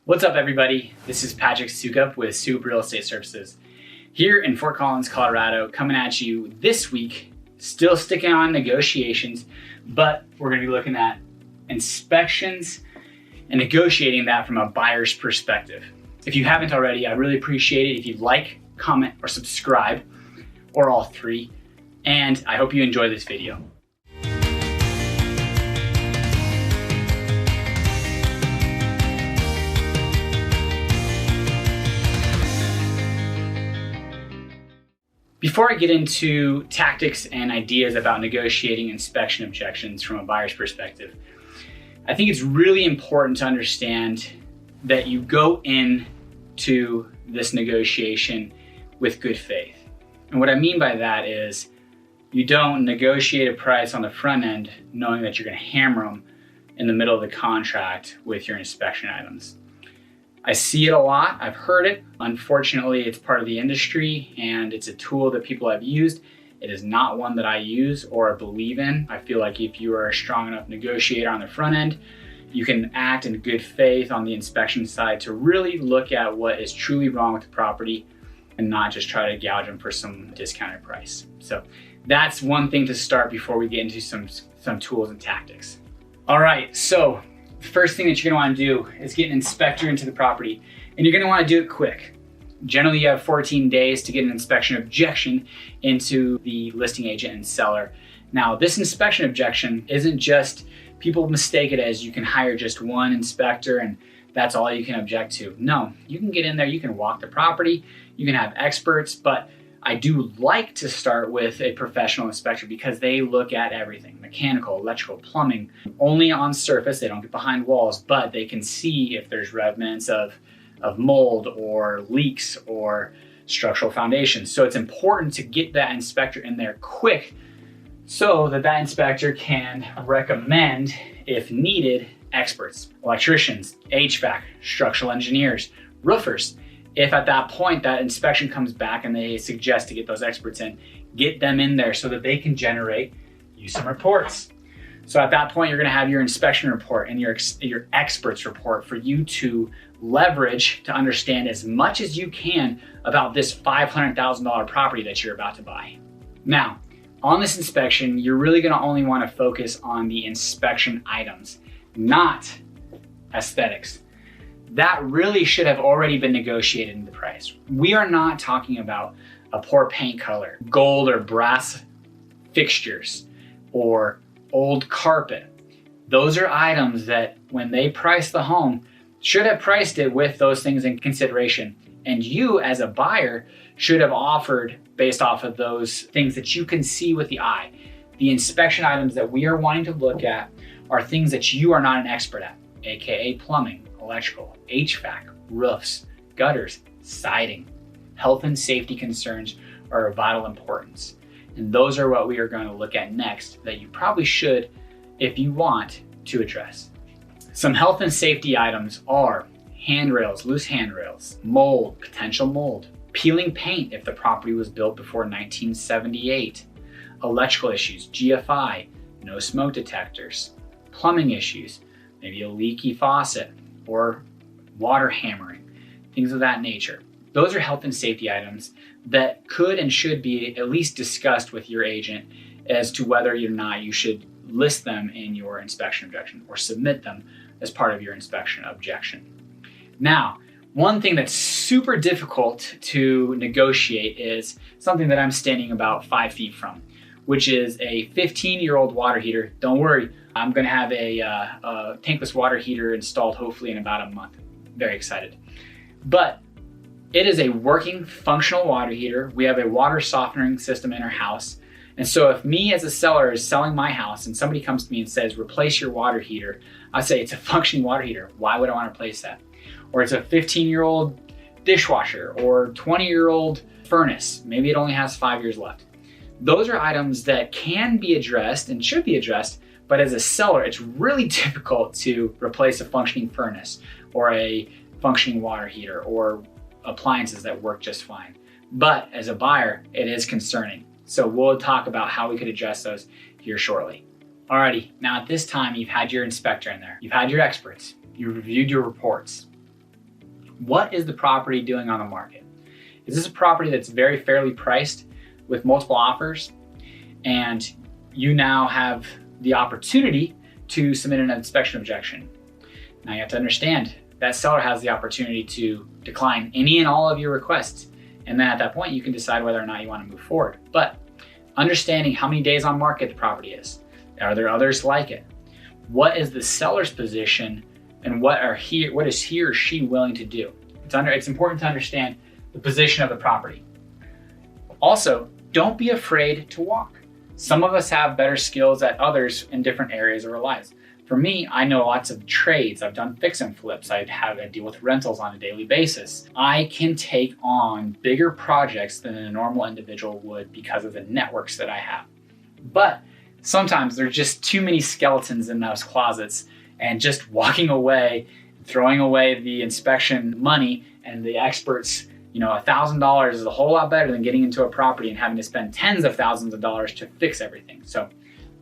What's up, everybody? This is Patrick Sukup with Sukup Real Estate Services here in Fort Collins, Colorado, coming at you this week, still sticking on negotiations, but we're going to be looking at inspections and negotiating that from a buyer's perspective. If you haven't already, I really appreciate it if you like, comment, or subscribe, or all three, and I hope you enjoy this video. Before I get into tactics and ideas about negotiating inspection objections from a buyer's perspective, I think it's really important to understand that you go into this negotiation with good faith. And what I mean by that is you don't negotiate a price on the front end knowing that you're going to hammer them in the middle of the contract with your inspection items. I see it a lot, I've heard it. Unfortunately, it's part of the industry and it's a tool that people have used. It is not one that I use or believe in. I feel like if you are a strong enough negotiator on the front end, you can act in good faith on the inspection side to really look at what is truly wrong with the property and not just try to gouge them for some discounted price. So that's one thing to start before we get into some tools and tactics. All right, so the first thing that you're gonna wanna do is get an inspector into the property, and you're gonna wanna do it quick. Generally, you have 14 days to get an inspection objection into the listing agent and seller. Now, this inspection objection isn't just, people mistake it as you can hire just one inspector and that's all you can object to. No, you can get in there, you can walk the property, you can have experts, but I do like to start with a professional inspector because they look at everything, mechanical, electrical, plumbing, only on surface. They don't get behind walls, but they can see if there's remnants of mold or leaks or structural foundations. So it's important to get that inspector in there quick so that that inspector can recommend, if needed, experts, electricians, HVAC, structural engineers, roofers. If at that point that inspection comes back and they suggest to get those experts in, get them in there so that they can generate you some reports. So at that point, you're gonna have your inspection report and your experts report for you to leverage to understand as much as you can about this $500,000 property that you're about to buy. Now, on this inspection, you're really gonna only wanna focus on the inspection items, not aesthetics. That really should have already been negotiated in the price. We are not talking about a poor paint color, gold or brass fixtures, or old carpet. Those are items that when they price the home, should have priced it with those things in consideration. And you as a buyer should have offered based off of those things that you can see with the eye. The inspection items that we are wanting to look at are things that you are not an expert at, AKA plumbing, electrical, HVAC, roofs, gutters, siding. Health and safety concerns are of vital importance. And those are what we are going to look at next that you probably should, if you want, to address. Some health and safety items are handrails, loose handrails, mold, potential mold, peeling paint if the property was built before 1978, electrical issues, GFI, no smoke detectors, plumbing issues, maybe a leaky faucet, or water hammering, things of that nature. Those are health and safety items that could and should be at least discussed with your agent as to whether or not you should list them in your inspection objection or submit them as part of your inspection objection. Now, one thing that's super difficult to negotiate is something that I'm standing about 5 feet from, which is a 15-year-old water heater. Don't worry, I'm gonna have a tankless water heater installed hopefully in about a month. Very excited. But it is a working, functional water heater. We have a water softening system in our house. And so if me as a seller is selling my house and somebody comes to me and says, replace your water heater, I say it's a functioning water heater. Why would I wanna replace that? Or it's a 15-year-old dishwasher or 20-year-old furnace. Maybe it only has 5 years left. Those are items that can be addressed and should be addressed, but as a seller, it's really difficult to replace a functioning furnace or a functioning water heater or appliances that work just fine. But as a buyer, it is concerning. So we'll talk about how we could address those here shortly. Alrighty, now at this time, you've had your inspector in there. You've had your experts. You've reviewed your reports. What is the property doing on the market? Is this a property that's very fairly priced with multiple offers, and you now have the opportunity to submit an inspection objection? Now you have to understand that seller has the opportunity to decline any and all of your requests. And then at that point, you can decide whether or not you want to move forward. But understanding how many days on market the property is. Are there others like it? What is the seller's position, and what is he or she willing to do? It's important to understand the position of the property. Also, don't be afraid to walk. Some of us have better skills at others in different areas of our lives. For me, I know lots of trades. I've done fix and flips. I deal with rentals on a daily basis. I can take on bigger projects than a normal individual would because of the networks that I have. But sometimes there's just too many skeletons in those closets, and just walking away, throwing away the inspection money and the experts, $1,000 is a whole lot better than getting into a property and having to spend tens of thousands of dollars to fix everything. So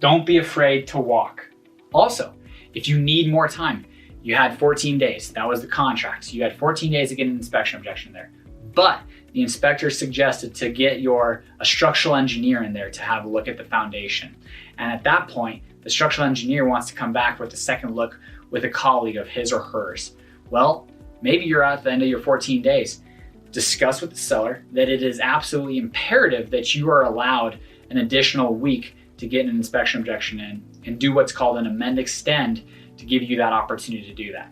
don't be afraid to walk. Also, if you need more time, you had 14 days. That was the contract. So you had 14 days to get an inspection objection there. But the inspector suggested to get a structural engineer in there to have a look at the foundation. And at that point, the structural engineer wants to come back with a second look with a colleague of his or hers. Well, maybe you're at the end of your 14 days. Discuss with the seller that it is absolutely imperative that you are allowed an additional week to get an inspection objection in, and do what's called an amend extend to give you that opportunity to do that.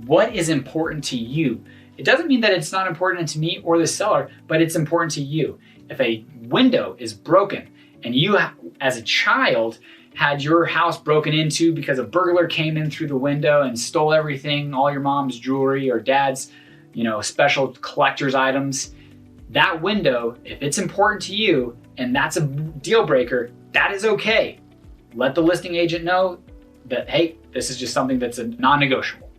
What is important to you? It doesn't mean that it's not important to me or the seller, but it's important to you. If a window is broken and you, as a child, had your house broken into because a burglar came in through the window and stole everything, all your mom's jewelry or dad's, special collector's items, that window, if it's important to you and that's a deal breaker, that is okay. Let the listing agent know that, hey, this is just something that's a non-negotiable.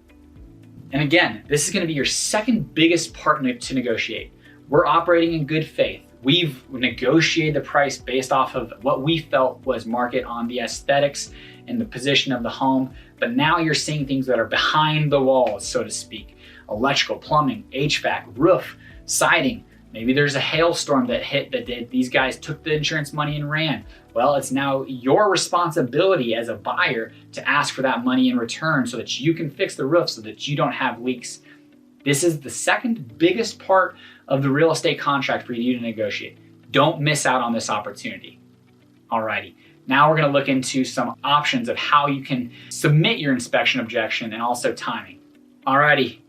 And again, this is going to be your second biggest part to negotiate. We're operating in good faith. We've negotiated the price based off of what we felt was market on the aesthetics and the position of the home. But now you're seeing things that are behind the walls, so to speak. Electrical, plumbing, HVAC, roof, siding. Maybe there's a hailstorm that hit these guys took the insurance money and ran. Well, it's now your responsibility as a buyer to ask for that money in return so that you can fix the roof so that you don't have leaks. This is the second biggest part of the real estate contract for you to negotiate. Don't miss out on this opportunity. Alrighty, now we're gonna look into some options of how you can submit your inspection objection and also timing. Alrighty,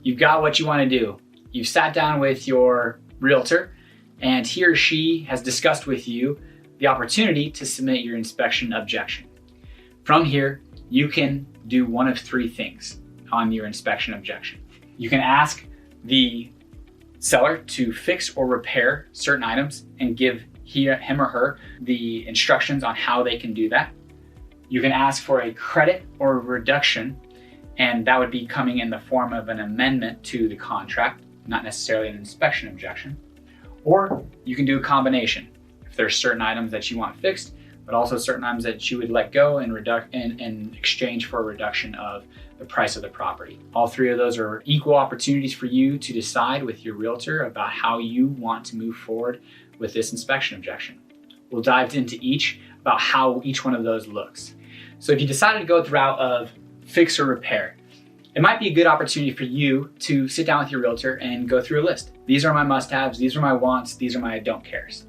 you've got what you wanna do. You've sat down with your realtor and he or she has discussed with you the opportunity to submit your inspection objection. From here, you can do one of three things on your inspection objection. You can ask the seller to fix or repair certain items and give him or her the instructions on how they can do that. You can ask for a credit or a reduction, and that would be coming in the form of an amendment to the contract, not necessarily an inspection objection. Or you can do a combination. If there's certain items that you want fixed, but also certain items that you would let go in exchange for a reduction of the price of the property. All three of those are equal opportunities for you to decide with your realtor about how you want to move forward with this inspection objection. We'll dive into each about how each one of those looks. So if you decided to go the route of fix or repair, it might be a good opportunity for you to sit down with your realtor and go through a list. These are my must-haves, these are my wants, these are my I don't cares.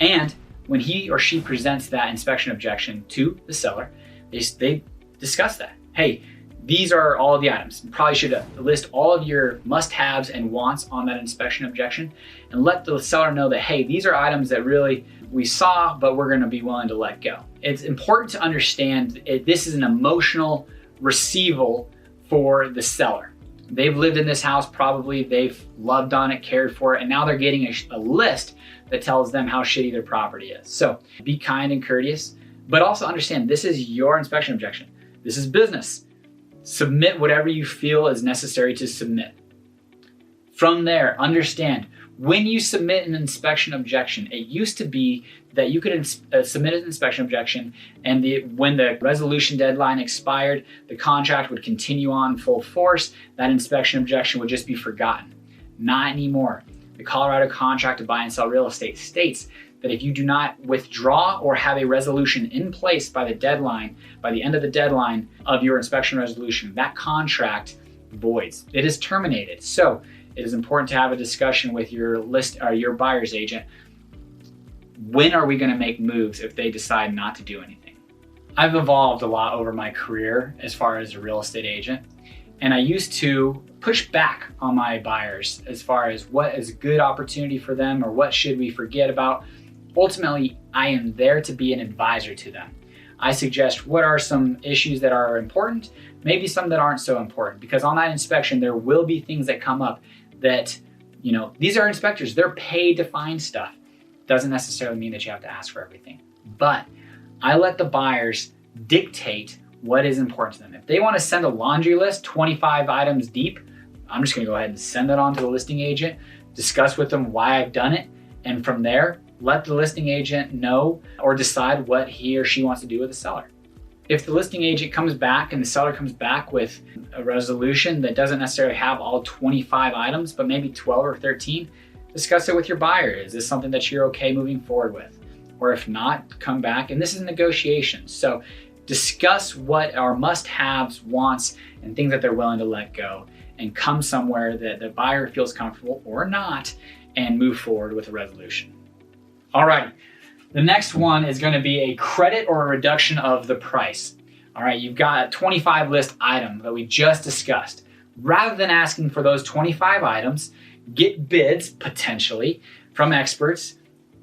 And when he or she presents that inspection objection to the seller, they discuss that. Hey, these are all of the items. You probably should list all of your must-haves and wants on that inspection objection and let the seller know that, hey, these are items that really we saw, but we're gonna be willing to let go. It's important to understand this is an emotional receival for the seller. They've lived in this house probably, they've loved on it, cared for it, and now they're getting a list that tells them how shitty their property is. So be kind and courteous, but also understand this is your inspection objection. This is business. Submit whatever you feel is necessary to submit. From there, understand, when you submit an inspection objection, it used to be that you could submit an inspection objection, and when the resolution deadline expired, the contract would continue on full force. That inspection objection would just be forgotten. Not anymore. The Colorado Contract to Buy and Sell Real Estate states that if you do not withdraw or have a resolution in place by the end of the deadline of your inspection resolution, that contract voids. It is terminated. So it is important to have a discussion with your your buyer's agent. When are we going to make moves if they decide not to do anything? I've evolved a lot over my career as far as a real estate agent, and I used to push back on my buyers as far as what is a good opportunity for them or what should we forget about. Ultimately, I am there to be an advisor to them. I suggest what are some issues that are important, maybe some that aren't so important, because on that inspection, there will be things that come up that, these are inspectors, they're paid to find stuff. Doesn't necessarily mean that you have to ask for everything, but I let the buyers dictate what is important to them. If they want to send a laundry list, 25 items deep, I'm just gonna go ahead and send that on to the listing agent, discuss with them why I've done it, and from there, let the listing agent know or decide what he or she wants to do with the seller. If the listing agent comes back and the seller comes back with a resolution that doesn't necessarily have all 25 items, but maybe 12 or 13, discuss it with your buyer. Is this something that you're okay moving forward with? Or if not, come back, and this is negotiations. So discuss what are must-haves, wants, and things that they're willing to let go, and come somewhere that the buyer feels comfortable or not, and move forward with a resolution. All right, the next one is going to be a credit or a reduction of the price. All right, you've got a 25 list item that we just discussed. Rather than asking for those 25 items, get bids potentially from experts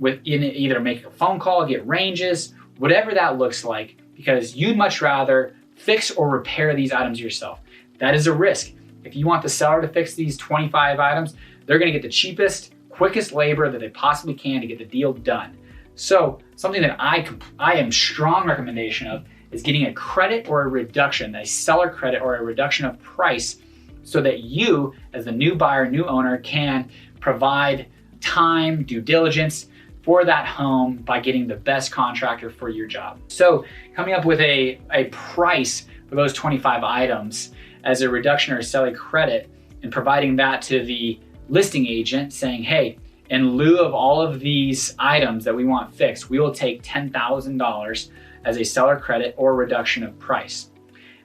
either make a phone call, get ranges, whatever that looks like, because you'd much rather fix or repair these items yourself. That is a risk. If you want the seller to fix these 25 items, they're going to get the cheapest, quickest labor that they possibly can to get the deal done. So something that I am strong recommendation of is getting a credit or a reduction, a seller credit or a reduction of price, so that you as the new buyer, new owner, can provide time, due diligence for that home by getting the best contractor for your job. So coming up with a price for those 25 items as a reduction or a seller credit, and providing that to the listing agent saying, hey, in lieu of all of these items that we want fixed, we will take $10,000 as a seller credit or reduction of price.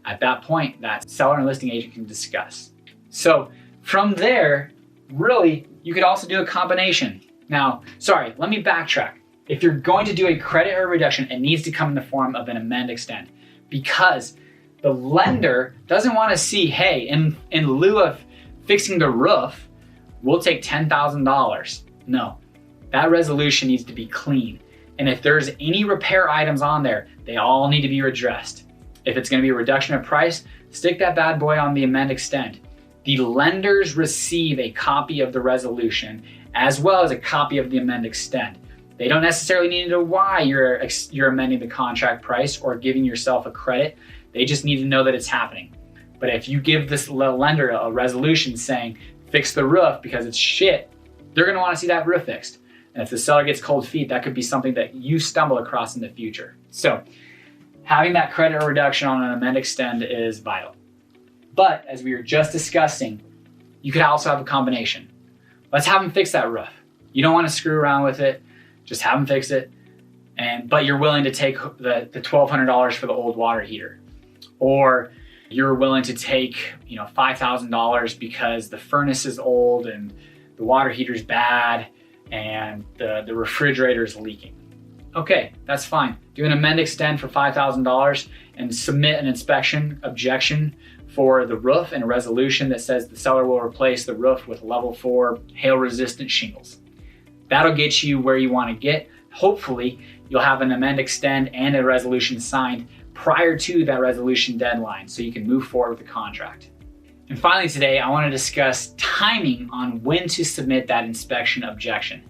At that point, that seller and listing agent can discuss. So from there, really, you could also do a combination. Now, sorry, let me backtrack. If you're going to do a credit or reduction, it needs to come in the form of an amend extend, because the lender doesn't want to see, hey, in lieu of fixing the roof, we'll take $10,000. No, that resolution needs to be clean. And if there's any repair items on there, they all need to be addressed. If it's going to be a reduction of price, stick that bad boy on the amend extend. The lenders receive a copy of the resolution as well as a copy of the amend extend. They don't necessarily need to know why you're amending the contract price or giving yourself a credit. They just need to know that it's happening. But if you give this lender a resolution saying, fix the roof because it's shit, they're gonna wanna see that roof fixed. And if the seller gets cold feet, that could be something that you stumble across in the future. So having that credit or reduction on an amend extend is vital. But as we were just discussing, you could also have a combination. Let's have them fix that roof. You don't wanna screw around with it, just have them fix it. But you're willing to take the $1,200 for the old water heater. Or you're willing to take $5,000 because the furnace is old and the water heater's bad and the refrigerator is leaking. Okay, that's fine. Do an amend extend for $5,000 and submit an inspection objection for the roof and a resolution that says the seller will replace the roof with level 4 hail resistant shingles. That'll get you where you want to get. Hopefully you'll have an amend extend and a resolution signed prior to that resolution deadline so you can move forward with the contract. And finally today, I want to discuss timing on when to submit that inspection objection.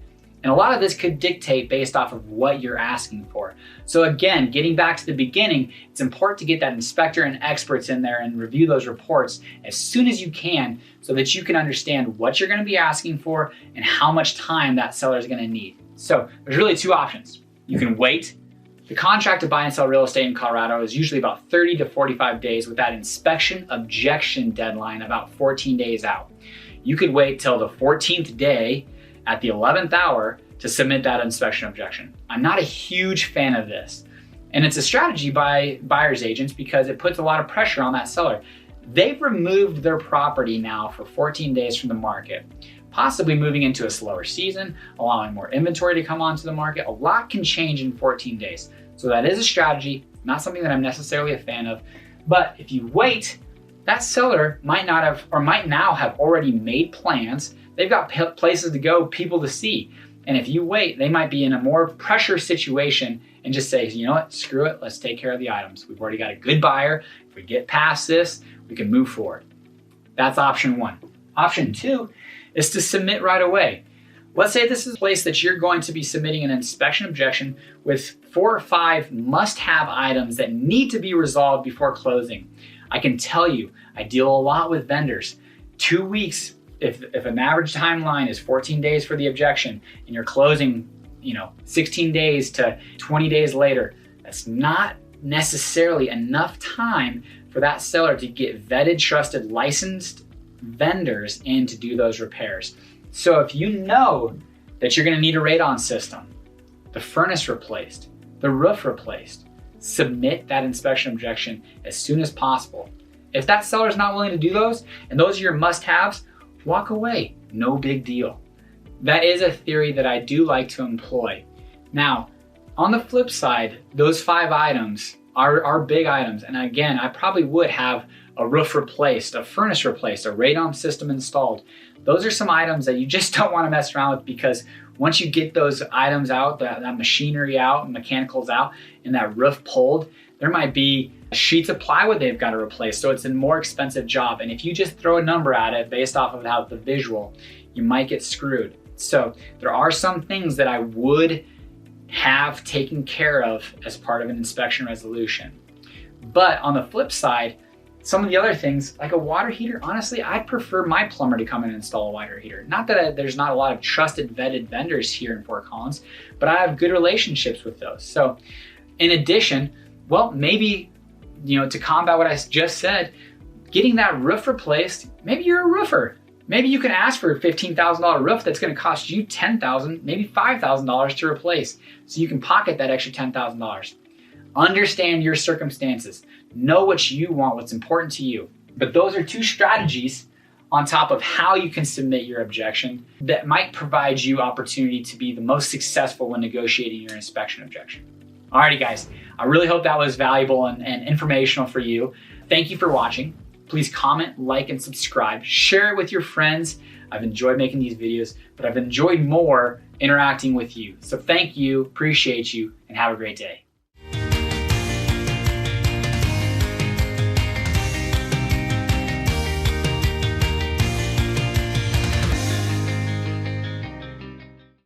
And a lot of this could dictate based off of what you're asking for. So again, getting back to the beginning, it's important to get that inspector and experts in there and review those reports as soon as you can so that you can understand what you're gonna be asking for and how much time that seller is gonna need. So there's really two options. You can wait. The contract to buy and sell real estate in Colorado is usually about 30 to 45 days with that inspection objection deadline about 14 days out. You could wait till the 14th day at the 11th hour to submit that inspection objection. I'm not a huge fan of this. And it's a strategy by buyer's agents because it puts a lot of pressure on that seller. They've removed their property now for 14 days from the market, possibly moving into a slower season, allowing more inventory to come onto the market. A lot can change in 14 days. So that is a strategy, not something that I'm necessarily a fan of. But if you wait, that seller might not have, or might now have already made plans. They've got places to go, people to see. And if you wait, they might be in a more pressure situation and just say, you know what, screw it, let's take care of the items. We've already got a good buyer. If we get past this, we can move forward. That's option one. Option two is to submit right away. Let's say this is a place that you're going to be submitting an inspection objection with 4 or 5 must-have items that need to be resolved before closing. I can tell you, I deal a lot with vendors. 2 weeks, if an average timeline is 14 days for the objection and you're closing, 16 days to 20 days later, that's not necessarily enough time for that seller to get vetted, trusted, licensed vendors in to do those repairs. So if you know that you're gonna need a radon system, the furnace replaced, the roof replaced, submit that inspection objection as soon as possible. If that seller's not willing to do those, and those are your must-haves, walk away, no big deal. That is a theory that I do like to employ. Now, on the flip side, those 5 items are big items. And again, I probably would have a roof replaced, a furnace replaced, a radon system installed. Those are some items that you just don't want to mess around with, because once you get those items out, that machinery out, mechanicals out, and that roof pulled, there might be sheets of plywood they've got to replace. So it's a more expensive job. And if you just throw a number at it based off of how the visual, you might get screwed. So there are some things that I would have taken care of as part of an inspection resolution. But on the flip side, some of the other things, like a water heater, honestly, I'd prefer my plumber to come in and install a water heater. Not that there's not a lot of trusted, vetted vendors here in Fort Collins, but I have good relationships with those. So in addition, well, maybe, to combat what I just said, getting that roof replaced, maybe you're a roofer. Maybe you can ask for a $15,000 roof that's gonna cost you $10,000, maybe $5,000 to replace, so you can pocket that extra $10,000. Understand your circumstances. Know what you want, what's important to you. But those are 2 strategies on top of how you can submit your objection that might provide you opportunity to be the most successful when negotiating your inspection objection. Alrighty guys, I really hope that was valuable and informational for you. Thank you for watching. Please comment, like, and subscribe. Share it with your friends. I've enjoyed making these videos, but I've enjoyed more interacting with you. So thank you, appreciate you, and have a great day.